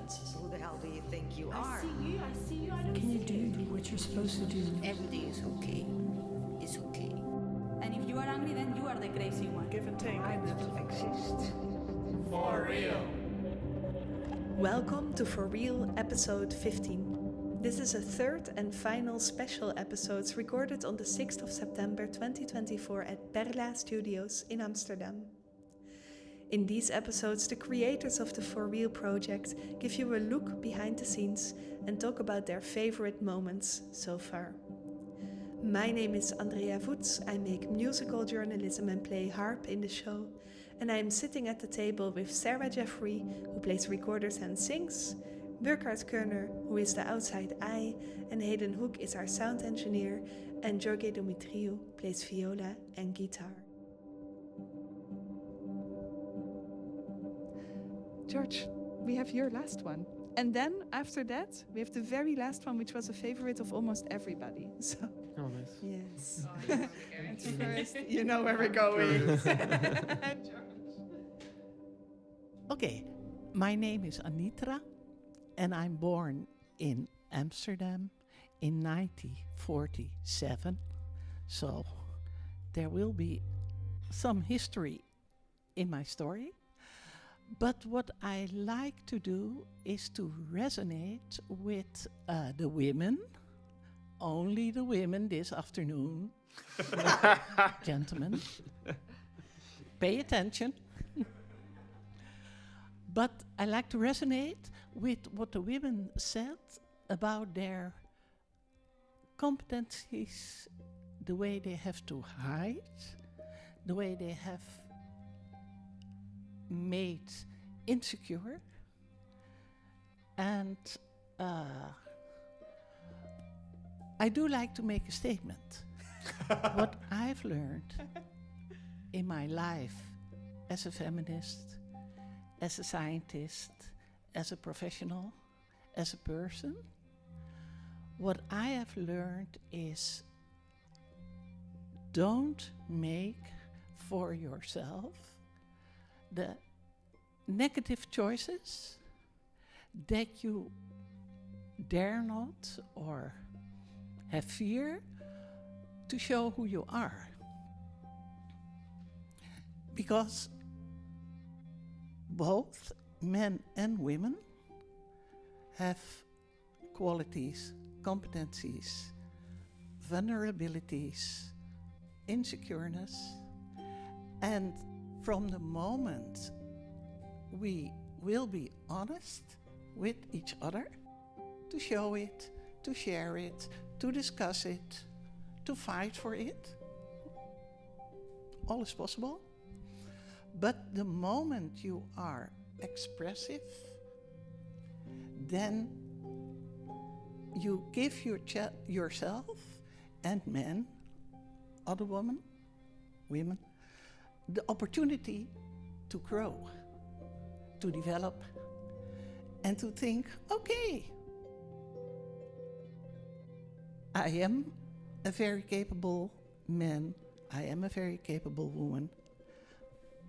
nonsense. Who the hell do you think you are? I see you, I don't Can you see do what you're supposed to do? Everything is okay. It's okay. And if you are angry, then you are the crazy one. Give and take. I don't exist. For real. Welcome to For Real episode 15. This is a third and final special episode recorded on the 6th of September 2024 at Perla Studios in Amsterdam. In these episodes, the creators of the For Real project give you a look behind the scenes and talk about their favorite moments so far. My name is Andrea Voets. I make musical journalism and play harp in the show. And I am sitting at the table with Sarah Jeffery, who plays recorders and sings, Burkhard Körner, who is the outside eye, and Hayden Hook is our sound engineer, and Dumitriu plays viola and guitar. George, we have your last one. And then, after that, we have the very last one, which was a favorite of almost everybody. So, Oh, nice. yes. At first, you know where we're going. Okay, my name is Anitra, and I'm born in Amsterdam in 1947. So there will be some history in my story. But what I like to do is to resonate with the women, only the women this afternoon. Gentlemen, pay attention. But I like to resonate with what the women said about their competencies, the way they have to hide, the way they have made insecure, and I do like to make a statement. What I've learned in my life as a feminist, as a scientist, as a professional, as a person, what I have learned is don't make for yourself the negative choices that you dare not or have fear to show who you are. Because both men and women have qualities, competencies, vulnerabilities, insecureness, and from the moment we will be honest with each other, to show it, to share it, to discuss it, to fight for it, all is possible. But the moment you are expressive, then you give yourself and men, other women, the opportunity to grow, to develop, and to think, okay, I am a very capable man, I am a very capable woman.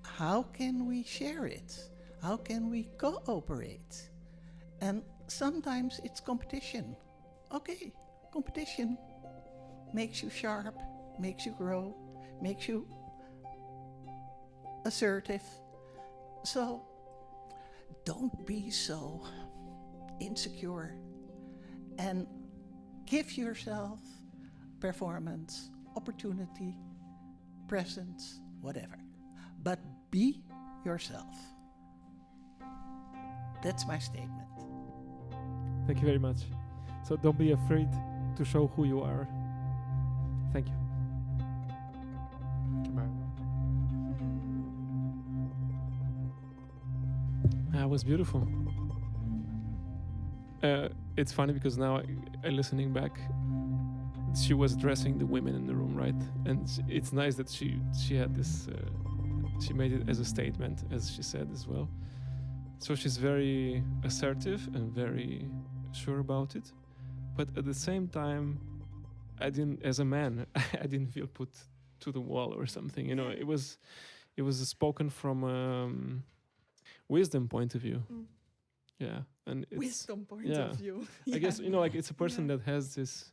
How can we share it? How can we cooperate? And sometimes it's competition. Okay, competition makes you sharp, makes you grow, makes you assertive. So don't be so insecure and give yourself performance, opportunity, presence, whatever. But be yourself. That's my statement. Thank you very much. So don't be afraid to show who you are. Thank you. That was beautiful. It's funny because now, listening back, she was addressing the women in the room, right? And it's nice that she had this. She made it as a statement, as she said as well. So she's very assertive and very sure about it. But at the same time, as a man, I didn't feel put to the wall or something. You know, it was spoken from wisdom point of view. Yeah, and it's wisdom point yeah. of view. I guess like it's a person Yeah. that has this.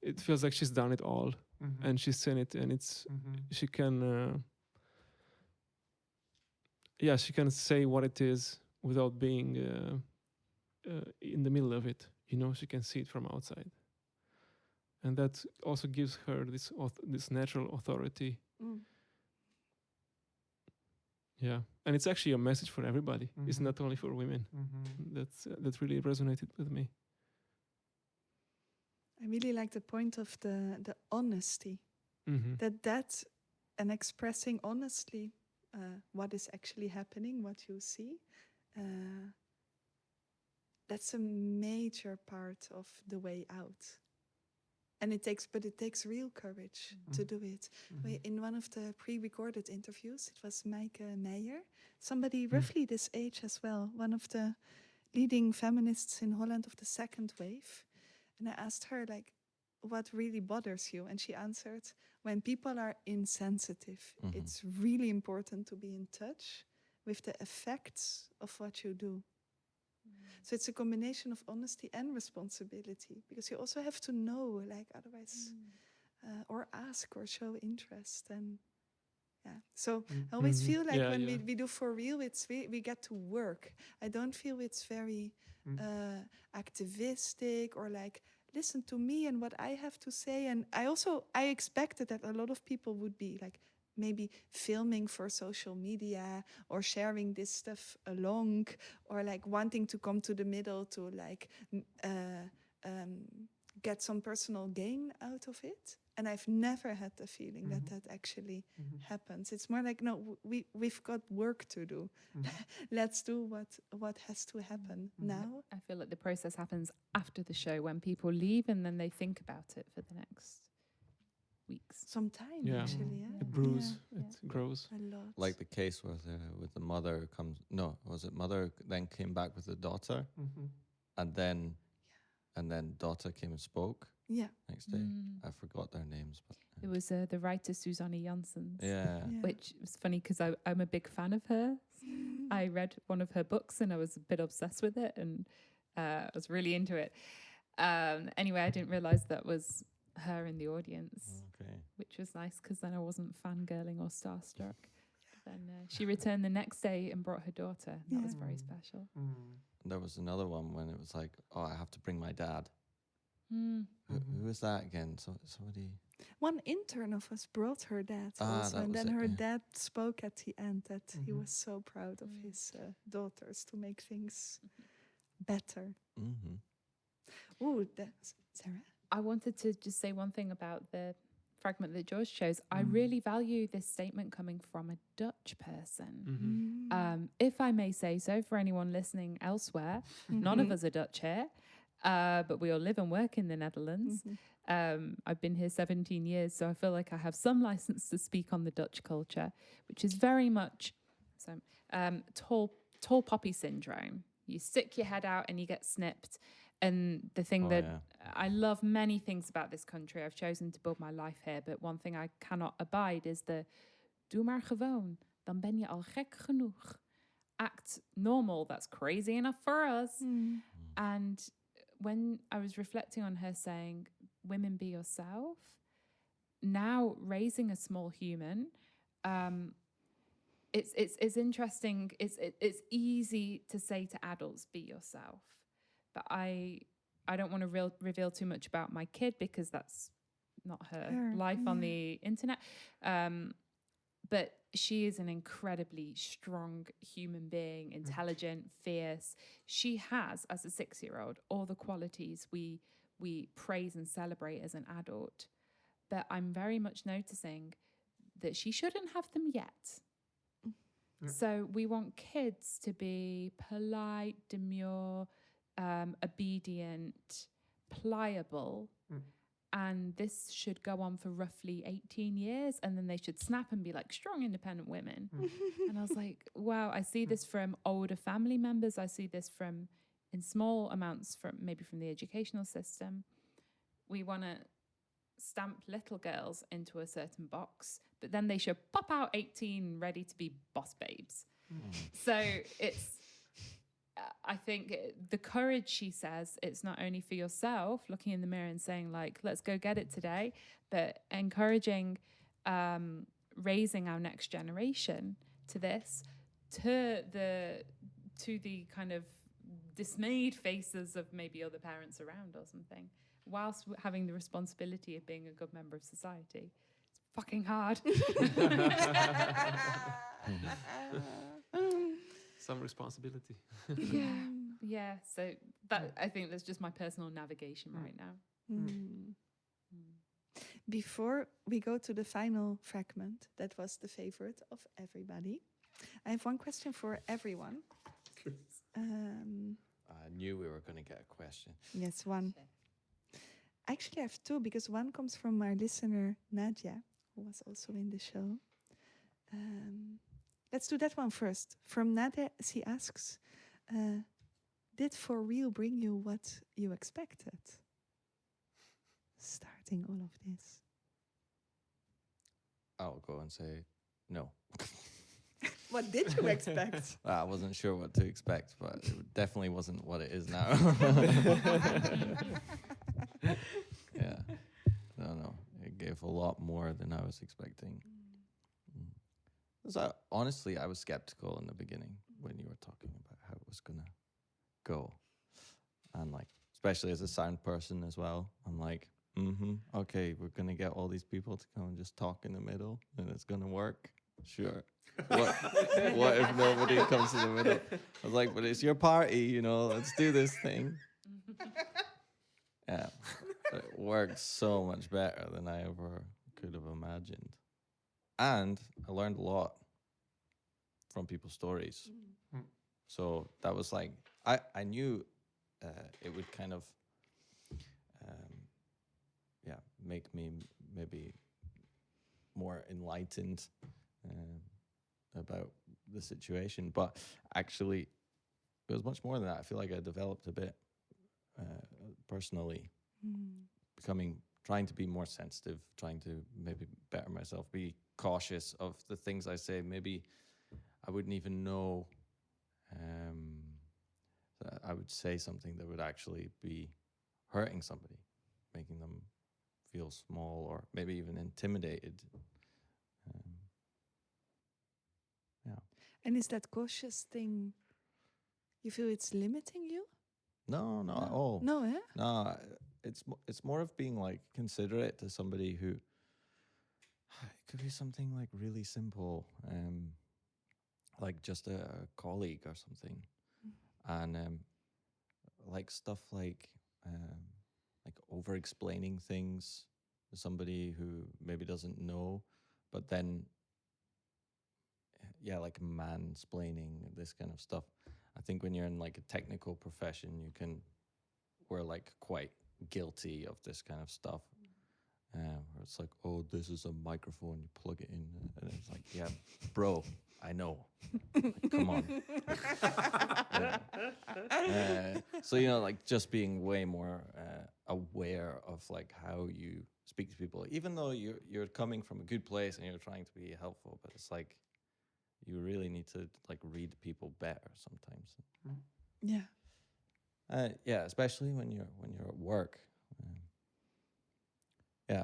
It feels like she's done it all, and she's seen it, and it's she can. She can say what it is without being in the middle of it. She can see it from outside, and that also gives her this natural authority. Mm. Yeah, and it's actually a message for everybody. It's not only for women. That really resonated with me. I really like the point of the honesty. That and expressing honestly what is actually happening, what you see, that's a major part of the way out. And it takes real courage to do it. In one of the pre-recorded interviews, it was Maaike Meijer, somebody roughly this age as well, one of the leading feminists in Holland of the second wave. And I asked her, like, what really bothers you? And she answered, when people are insensitive, it's really important to be in touch with the effects of what you do. So it's a combination of honesty and responsibility, because you also have to know, like, otherwise, or ask or show interest. And so I always feel like when we do for real, we get to work. I don't feel it's very activistic or like, listen to me and what I have to say. And I expected that a lot of people would be like maybe filming for social media or sharing this stuff along, or like wanting to come to the middle to like get some personal gain out of it. And I've never had the feeling that actually happens. It's more like, no, we've got work to do. Let's do what has to happen now. I feel like the process happens after the show when people leave, and then they think about it for the next weeks. Some time, Yeah. actually. Yeah. It brews, Yeah. it grows. A lot. Like the case with the mother comes. No, was it mother then came back with the daughter, and then daughter came and spoke. Yeah. Next day, I forgot their names, but It was the writer Susanne Janssens. yeah. Which was funny because I'm a big fan of her. I read one of her books and I was a bit obsessed with it, and I was really into it. Anyway, I didn't realize that was her in the audience, Okay. which was nice because then I wasn't fangirling or starstruck. Then she returned the next day and brought her daughter. And that was very special. And there was another one when it was like, oh, I have to bring my dad. Mm. Who was that again? Somebody. One intern of us brought her dad also, that and was then it, her yeah. dad spoke at the end that he was so proud of his daughters to make things better. Ooh, Sarah? I wanted to just say one thing about the fragment that George chose. I really value this statement coming from a Dutch person. If I may say so, for anyone listening elsewhere, none of us are Dutch here, but we all live and work in the Netherlands. I've been here 17 years, so I feel like I have some license to speak on the Dutch culture, which is very much tall poppy syndrome. You stick your head out and you get snipped. And the thing I love many things about this country. I've chosen to build my life here, but one thing I cannot abide is the doe maar gewoon, dan ben je al gek genoeg. Act normal, that's crazy enough for us. And when I was reflecting on her saying, women be yourself, now raising a small human, it's interesting. It's easy to say to adults, be yourself. But I don't want to reveal too much about my kid because that's not her life on the internet. But she is an incredibly strong human being, intelligent, fierce. She has, as a 6-year-old, all the qualities we praise and celebrate as an adult. But I'm very much noticing that she shouldn't have them yet. So we want kids to be polite, demure, obedient, pliable, and this should go on for roughly 18 years, and then they should snap and be like strong, independent women. And I was like, wow, I see this from older family members. I see this from, in small amounts, from maybe from the educational system. We want to stamp little girls into a certain box, but then they should pop out 18 ready to be boss babes. So I think the courage, she says, it's not only for yourself, looking in the mirror and saying like, let's go get it today, but encouraging, raising our next generation to this, to the kind of dismayed faces of maybe other parents around or something, whilst having the responsibility of being a good member of society. It's fucking hard. Some responsibility. Yeah. So that, I think that's just my personal navigation right now. Before we go to the final fragment, that was the favorite of everybody, I have one question for everyone. I knew we were going to get a question. Yes, one. Actually, I have two, because one comes from our listener, Nadia, who was also in the show. Let's do that one first. From Nadia, she asks, did For Real bring you what you expected? Starting all of this. I'll go and say no. What did you expect? I wasn't sure what to expect, but it definitely wasn't what it is now. Yeah. No. It gave a lot more than I was expecting. Honestly, I was skeptical in the beginning when you were talking about how it was going to go. And like, especially as a sound person as well, I'm like, okay, we're going to get all these people to come and just talk in the middle and it's going to work. Sure. What if nobody comes in the middle? I was like, but it's your party, let's do this thing. Yeah. It worked so much better than I ever could have imagined. And I learned a lot from people's stories. So that was like, I knew it would kind of, make me maybe more enlightened about the situation. But actually, it was much more than that. I feel like I developed a bit personally, trying to be more sensitive, trying to maybe better myself, be cautious of the things I say. Maybe I wouldn't even know that I would say something that would actually be hurting somebody, making them feel small or maybe even intimidated. And is that cautious thing, you feel it's limiting you? No, not at all. No, eh? No, it's more of being like considerate to somebody who, it could be something like really simple, like just a colleague or something, and like stuff like over explaining things to somebody who maybe doesn't know, but then like mansplaining, this kind of stuff. I think when you're in like a technical profession, we're like quite guilty of this kind of stuff. Where it's like, oh, this is a microphone, you plug it in, and it's like, yeah, bro, I know. Like, come on. So like just being way more aware of like how you speak to people, even though you're coming from a good place and you're trying to be helpful, but it's like you really need to like read people better sometimes. Yeah. Especially when you're at work.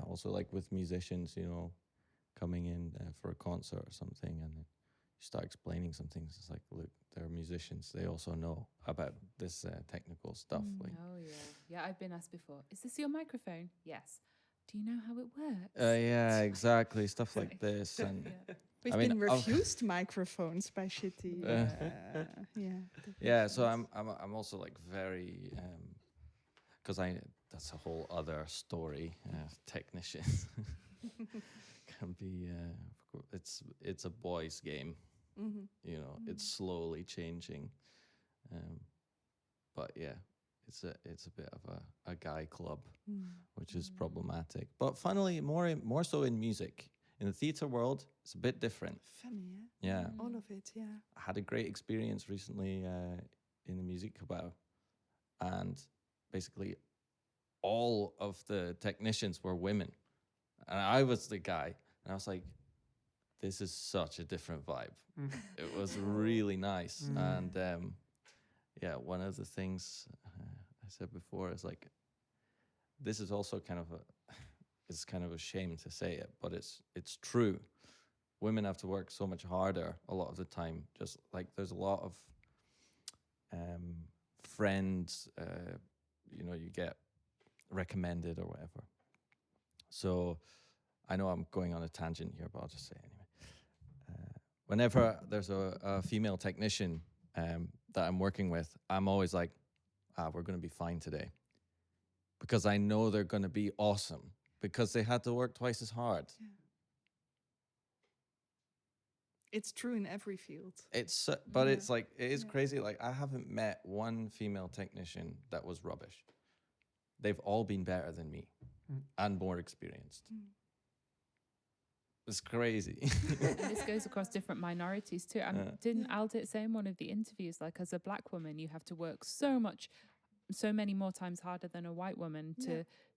Also like with musicians, coming in for a concert or something, and then you start explaining some things. It's like, look, they're musicians. They also know about this technical stuff. Oh yeah, yeah. I've been asked before. Is this your microphone? Yes. Do you know how it works? Yeah, exactly. Stuff like this, and We've been refused microphones by shitty. So I'm also like very, because that's a whole other story. Technicians can be it's a boys' game. It's slowly changing, but yeah, it's a bit of a guy club, which is problematic. But funnily, more so in music. In the theatre world, it's a bit different. Funny, yeah? All of it, yeah. I had a great experience recently in the Muziekgebouw, and basically all of the technicians were women, and I was the guy, and I was like, this is such a different vibe. It was really nice, and yeah, one of the things I said before is like, this is also kind of it's kind of a shame to say it, but it's true. Women have to work so much harder a lot of the time. Just like there's a lot of friends, you get recommended or whatever. So I know I'm going on a tangent here, but I'll just say it anyway. Whenever there's a female technician that I'm working with, I'm always like, we're going to be fine today. Because I know they're going to be awesome. Because they had to work twice as hard. Yeah. It's true in every field. But it's like, it is crazy. Like, I haven't met one female technician that was rubbish. They've all been better than me and more experienced. It's crazy. And this goes across different minorities too. Didn't Aldit say in one of the interviews, like, as a black woman, you have to work so many more times harder than a white woman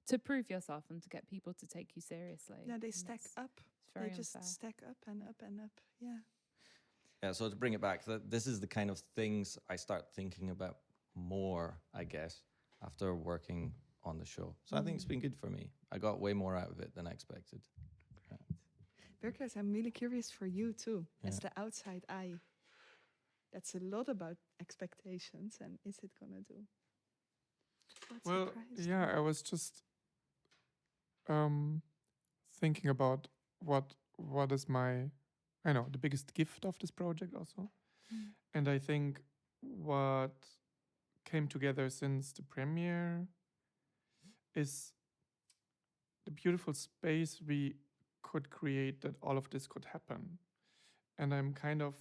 to prove yourself and to get people to take you seriously. Yeah, they stack up. They just unfair. stack up and up and up. Yeah. Yeah, so to bring it back, this is the kind of things I start thinking about more, I guess, after working on the show. So I think it's been good for me. I got way more out of it than I expected. Burkhard, I'm really curious for you too, as Yeah. the outside eye. That's a lot about expectations, and is it gonna do? What Well, surprised yeah, I was just thinking about what is the biggest gift of this project also. And I think what came together since the premiere is the beautiful space we could create that all of this could happen. And I'm kind of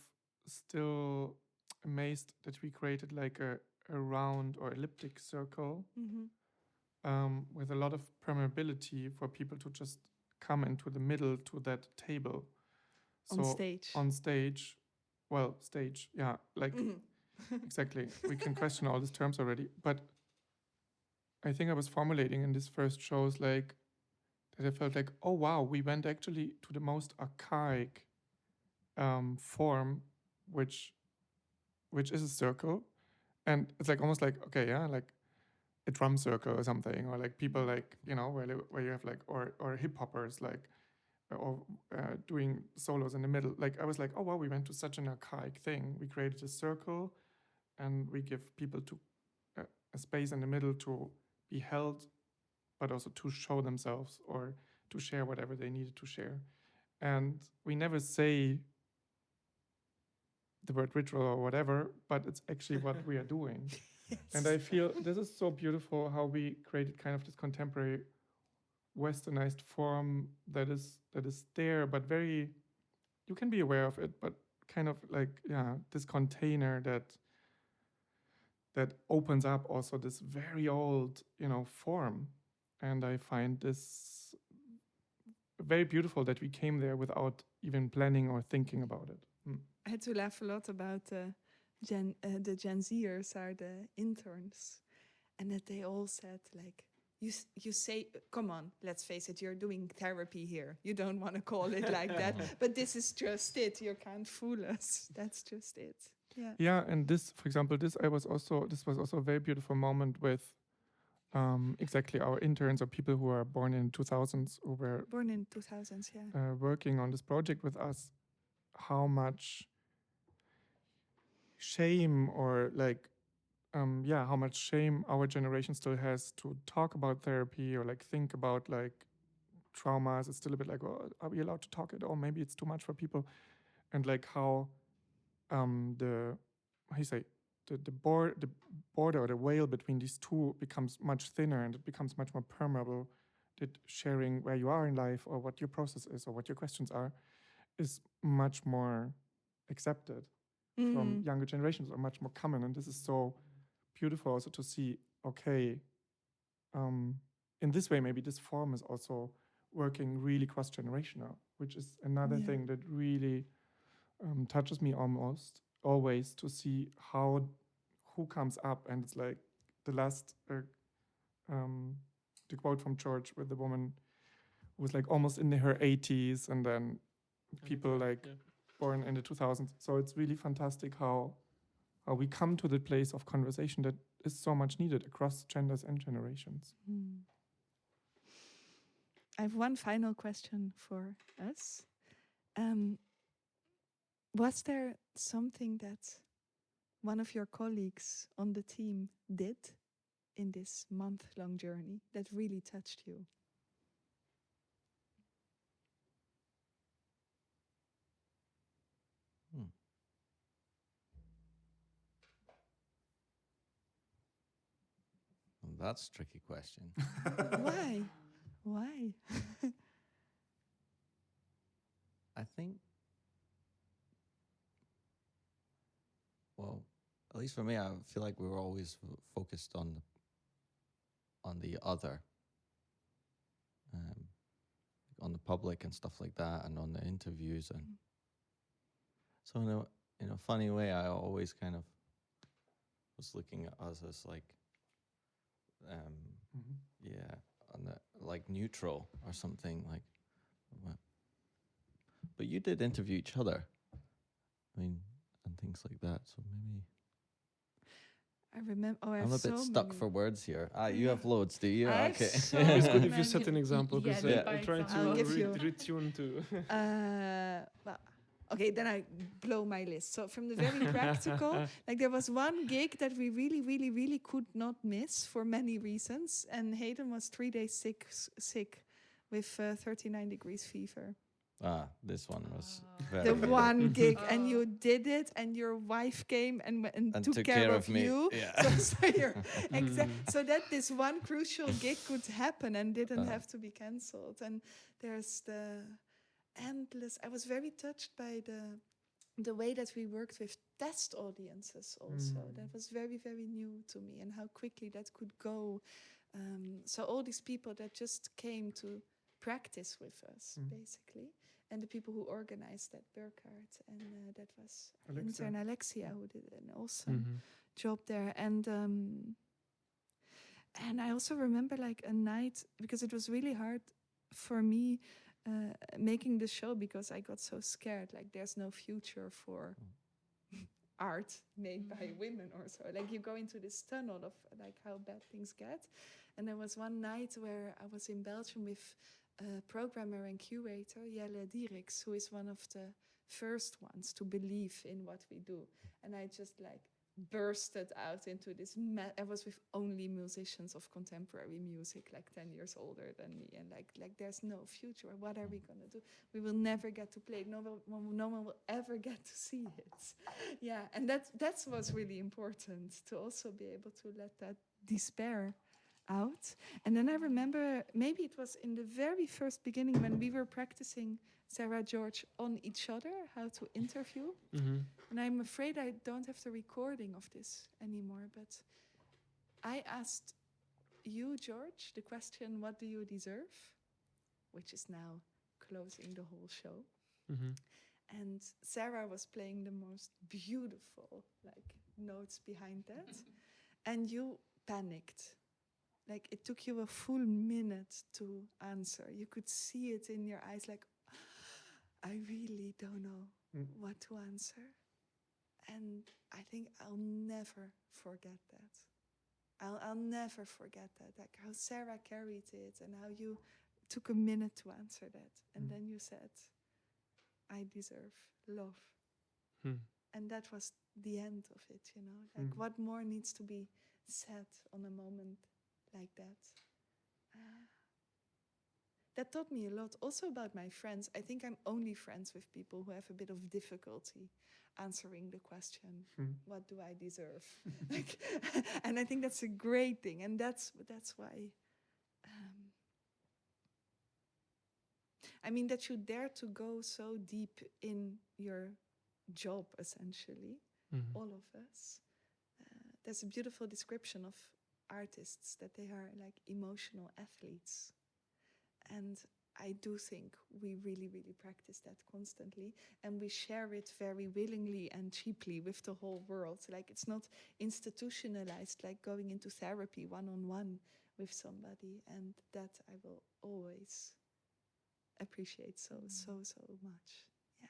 still amazed that we created like a round or elliptic circle with a lot of permeability for people to just come into the middle to that table. on stage. On stage, yeah, like exactly. We can question all these terms already, but I think I was formulating in this first shows like that I felt like, oh wow, we went actually to the most archaic form, which is a circle, and it's like almost like, okay, yeah, like a drum circle or something, or like people like, where you have like or hip hoppers like or doing solos in the middle. Like I was like, oh wow, we went to such an archaic thing. We created a circle, and we give people to a space in the middle to be held, but also to show themselves or to share whatever they needed to share. And we never say the word ritual or whatever, but it's actually what we are doing. Yes. And I feel this is so beautiful how we created kind of this contemporary westernized form that is there, but very, you can be aware of it, but kind of like, this container that opens up also this very old, form. And I find this very beautiful that we came there without even planning or thinking about it. I had to laugh a lot about the Gen Zers are the interns, and that they all said like, you say, come on, let's face it, you're doing therapy here. You don't want to call it like that, but this is just it. You can't fool us. That's just it. Yeah. Yeah, and this, for example, this was also a very beautiful moment with exactly our interns or people who are born in 2000s who were Born in 2000s, yeah. working on this project with us. How much shame or like how much shame our generation still has to talk about therapy or like think about like traumas. It's still a bit like, well, are we allowed to talk it? Or maybe it's too much for people. And like how the border or the veil between these two becomes much thinner and it becomes much more permeable. That sharing where you are in life or what your process is or what your questions are is much more accepted from younger generations or much more common. And this is so beautiful also to see, okay, in this way, maybe this form is also working really cross-generational, which is another thing that really touches me almost always to see who comes up. And it's like the last, the quote from George with the woman who was like almost in her 80s and then people like born in the 2000s. So it's really fantastic how how we come to the place of conversation that is so much needed across genders and generations. I have one final question for us. Was there something that one of your colleagues on the team did in this month-long journey that really touched you? Well, that's a tricky question. Why? Why? I think, well, at least for me, I feel like we were always focused on the other, on the public and stuff like that, and on the interviews, and so in a funny way, I always kind of was looking at us as like, yeah, on the like neutral or something like. What? But you did interview each other, I mean, and things like that. So maybe I remember. Oh, I have I'm a so bit stuck many. for words here. You have loads, do you? I have Okay. so It's good if many. you set an example, because Yeah, I'm trying to I'll give you- retune to. Well, okay, then I blow my list. So from the very practical, like there was one gig that we really, really, really could not miss for many reasons, and Hayden was 3 days sick with 39 degrees fever. This one was very The good. one gig, and you did it, and your wife came and took care of me. you. Yeah. So you're so that this one crucial gig could happen and didn't have to be cancelled. And there's the endless. I was very touched by the way that we worked with test audiences also. That was very, very new to me, and how quickly that could go. So all these people that just came to practice with us, basically. And the people who organized that, Burkhard, and that was intern Alexia, who did an awesome job there. And I also remember like a night, because it was really hard for me making the show, because I got so scared, like there's no future for art made by women or so. Like you go into this tunnel of like how bad things get. And there was one night where I was in Belgium with programmer and curator Jelle Dierks, who is one of the first ones to believe in what we do. And I just like bursted out into this. I was with only musicians of contemporary music, like 10 years older than me, and like there's no future. What are we gonna do? We will never get to play it. No one will ever get to see it. Yeah, and that was really important, to also be able to let that despair out. And then I remember, maybe it was in the very first beginning when we were practicing, Sarah George, on each other, how to interview. And I'm afraid I don't have the recording of this anymore, but I asked you, George, the question, what do you deserve? Which is now closing the whole show. And Sarah was playing the most beautiful like notes behind that. And you panicked. Like it took you a full minute to answer. You could see it in your eyes, like, I really don't know what to answer. And I think I'll never forget that. I'll never forget that. Like how Sarah carried it and how you took a minute to answer that. And then you said, I deserve love. And that was the end of it, you know. Like what more needs to be said on a moment like that? That taught me a lot also about my friends. I think I'm only friends with people who have a bit of difficulty answering the question, what do I deserve? Like, and I think that's a great thing. And that's why, I mean, that you dare to go so deep in your job, essentially, all of us. There's a beautiful description of artists that they are like emotional athletes. And I do think we really, really practice that constantly. And we share it very willingly and cheaply with the whole world. Like it's not institutionalized, like going into therapy one-on-one with somebody. And that I will always appreciate so much. Yeah.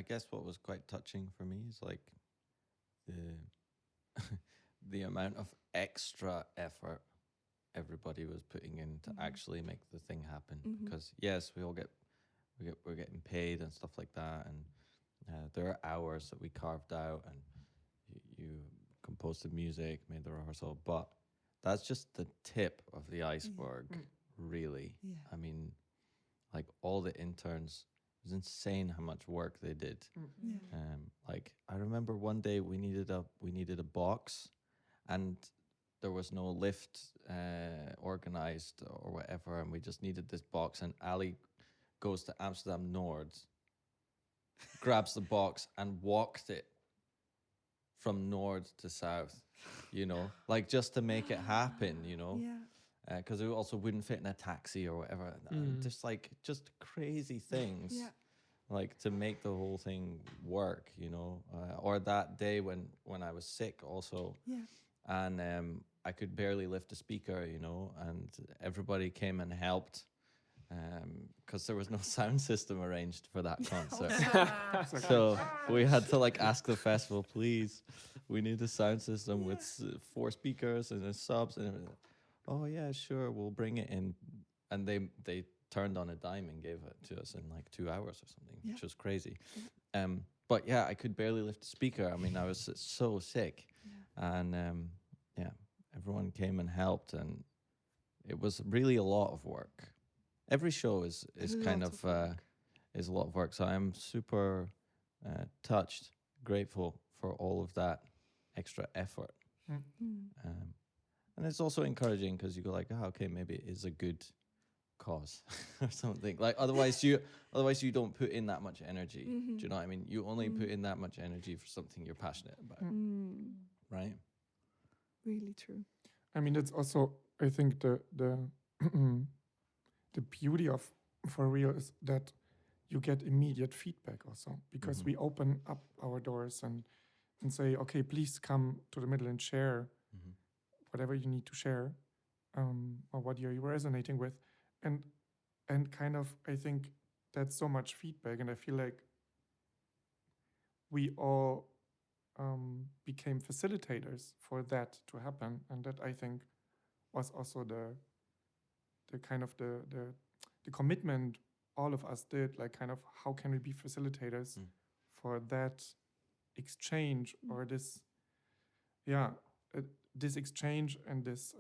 I guess what was quite touching for me is like the the amount of extra effort everybody was putting in to actually make the thing happen. Because yes, we're getting paid and stuff like that, and there are hours that we carved out, and you composed the music, made the rehearsal, but that's just the tip of the iceberg, really. Yeah. I mean, like all the interns, it was insane how much work they did. Yeah. Like I remember one day we needed a box, and there was no lift organized or whatever, and we just needed this box. And Ali goes to Amsterdam Nord, grabs the box, and walked it from north to south, you know, like just to make it happen, you know. Yeah. Because it also wouldn't fit in a taxi or whatever. Just crazy things. Yeah. Like to make the whole thing work, you know. Or that day when I was sick also. Yeah. And I could barely lift a speaker, you know, and everybody came and helped because there was no sound system arranged for that concert. So we had to like ask the festival, please, we need a sound system with 4 speakers and subs and everything. Oh yeah, sure, we'll bring it in. And they turned on a dime and gave it to us in like 2 hours or something, which was crazy. But yeah, I could barely lift a speaker. I mean, I was so sick. And everyone came and helped, and it was really a lot of work. Every show is kind of is a lot of work. So I'm super touched, grateful for all of that extra effort. And it's also encouraging because you go like, oh, okay, maybe it is a good cause or something. Like otherwise you don't put in that much energy. Do you know what I mean? You only put in that much energy for something you're passionate about, right? Really true. I mean, that's also, I think, the the beauty of For Real is that you get immediate feedback also, because we open up our doors and say, okay, please come to the middle and share whatever you need to share, or what you're resonating with, and kind of, I think that's so much feedback, and I feel like we all became facilitators for that to happen, and that I think was also the kind of the commitment all of us did, like kind of how can we be facilitators for that exchange or this this exchange and these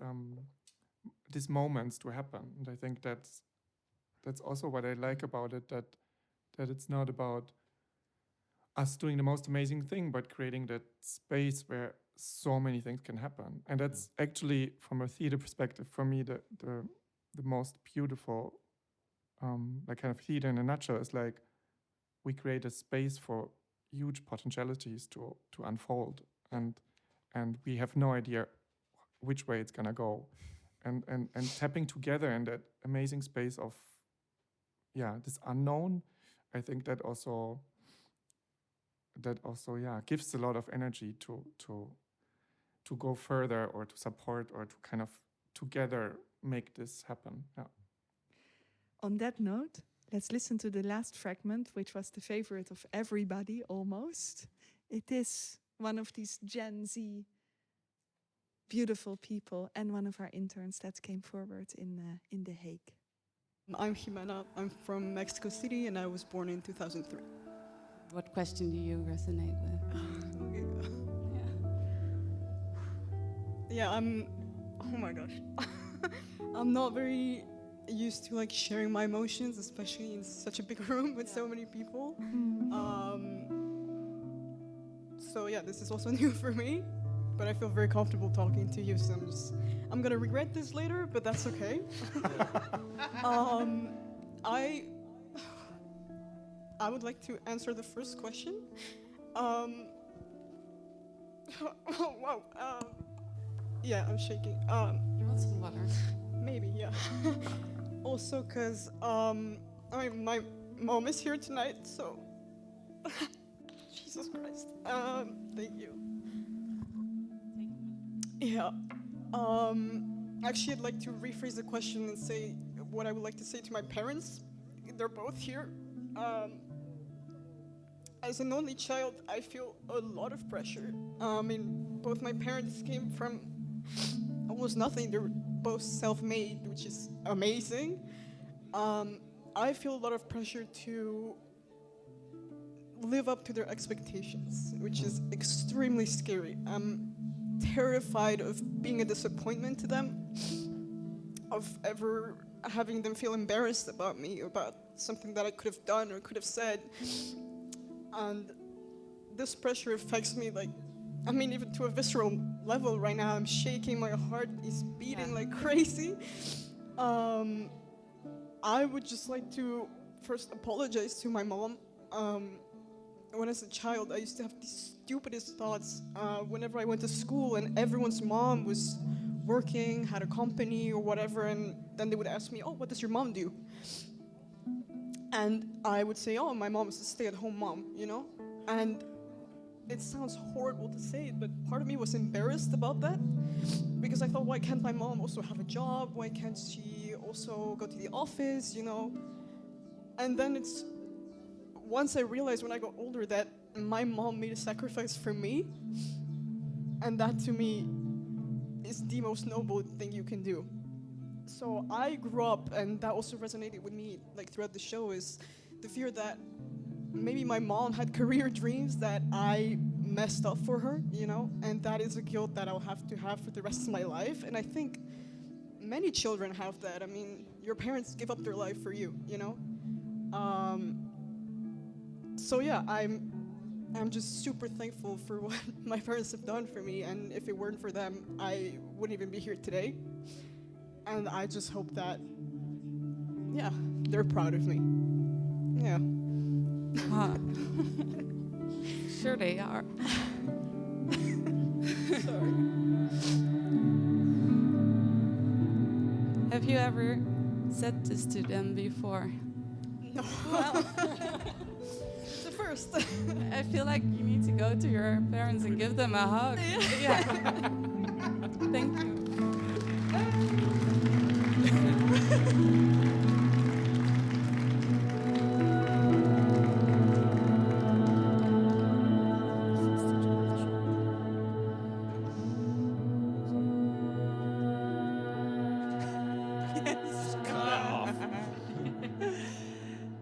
moments to happen. And I think that's also what I like about it, that it's not about us doing the most amazing thing, but creating that space where so many things can happen. And that's actually, from a theater perspective, for me, the most beautiful, like kind of theater in a nutshell is like we create a space for huge potentialities to unfold, and we have no idea which way it's gonna go, and tapping together in that amazing space of this unknown. I think that also gives a lot of energy to go further, or to support, or to kind of together make this happen. On that note, let's listen to the last fragment, which was the favorite of everybody almost. It is one of these Gen Z beautiful people and one of our interns that came forward in The Hague. I'm Jimena. I'm from Mexico City, and I was born in 2003. What question do you resonate with? Oh my gosh. I'm not very used to like sharing my emotions, especially in such a big room with so many people. So this is also new for me, but I feel very comfortable talking to you, so I'm gonna regret this later, but that's okay. I would like to answer the first question. Wow. I'm shaking. You want some water? Maybe, yeah. Also, because my mom is here tonight, so Jesus Christ. Thank you. Yeah. Actually, I'd like to rephrase the question and say what I would like to say to my parents. They're both here. as an only child, I feel a lot of pressure. I mean, both my parents came from almost nothing. They're both self-made, which is amazing. I feel a lot of pressure to live up to their expectations, which is extremely scary. I'm terrified of being a disappointment to them, of ever having them feel embarrassed about me, about something that I could have done or could have said. And this pressure affects me, like, I mean, even to a visceral level right now. I'm shaking, my heart is beating like crazy. I would just like to first apologize to my mom. When I was a child, I used to have the stupidest thoughts whenever I went to school and everyone's mom was working, had a company or whatever, and then they would ask me, oh, what does your mom do? And I would say, oh, my mom is a stay-at-home mom, you know? And it sounds horrible to say it, but part of me was embarrassed about that because I thought, why can't my mom also have a job? Why can't she also go to the office, you know? And then it's, once I realized when I got older that my mom made a sacrifice for me, and that to me is the most noble thing you can do. So I grew up, and that also resonated with me like throughout the show, is the fear that maybe my mom had career dreams that I messed up for her, you know, and that is a guilt that I'll have to have for the rest of my life. And I think many children have that. I mean, your parents give up their life for you, you know? So yeah, I'm just super thankful for what my parents have done for me, and if it weren't for them, I wouldn't even be here today. And I just hope that, yeah, they're proud of me. Yeah. Sure they are. Sorry. Have you ever said this to them before? No. Well, the first. I feel like you need to go to your parents and give them a hug. Yeah. Thank you.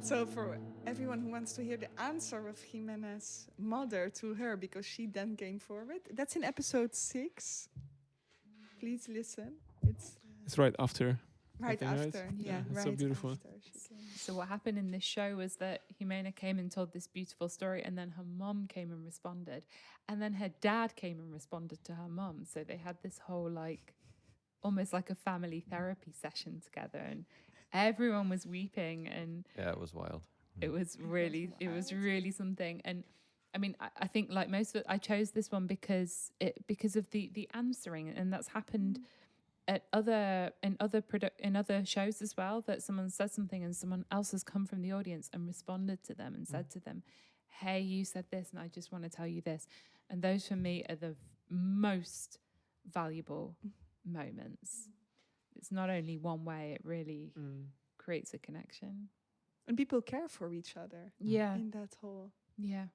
So for everyone who wants to hear the answer of Jimena's mother to her, because she then came forward, that's in episode 6. Please listen. It's right after. Right I think, after, right? yeah, It's right so beautiful. after she came. So what happened in this show was that Jimena came and told this beautiful story, and then her mum came and responded, and then her dad came and responded to her mum. So they had this whole like, almost like a family therapy session together, and everyone was weeping, and Yeah, it was wild. it was really something. And I mean, I think like most of it, I chose this one because of the answering, and that's happened at other shows as well, that someone said something and someone else has come from the audience and responded to them and said to them, hey, you said this and I just want to tell you this. And those for me are the most valuable moments. It's not only one way, it really creates a connection. And people care for each other. Yeah. In that whole. Yeah.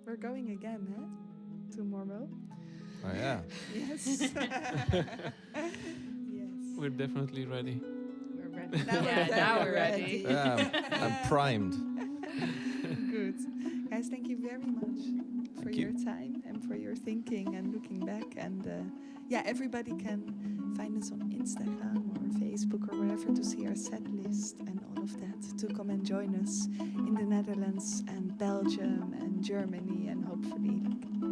We're going again, huh? Tomorrow. Oh yeah. Yes. Yes. We're definitely ready. We're ready. Now we're ready. Yeah, I'm primed. Good. Guys, thank you very much for Thank your you. time and for your thinking and looking back. And yeah, everybody can find us on Instagram or Facebook or wherever to see our set list and all of that, to come and join us in the Netherlands and Belgium and Germany and hopefully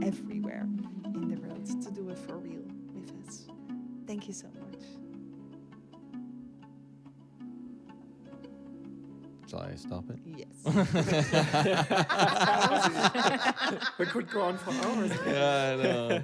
everywhere in the world to do it for real with us. Thank you so much. Shall I stop it? Yes. We could go on for hours. Yeah, I know.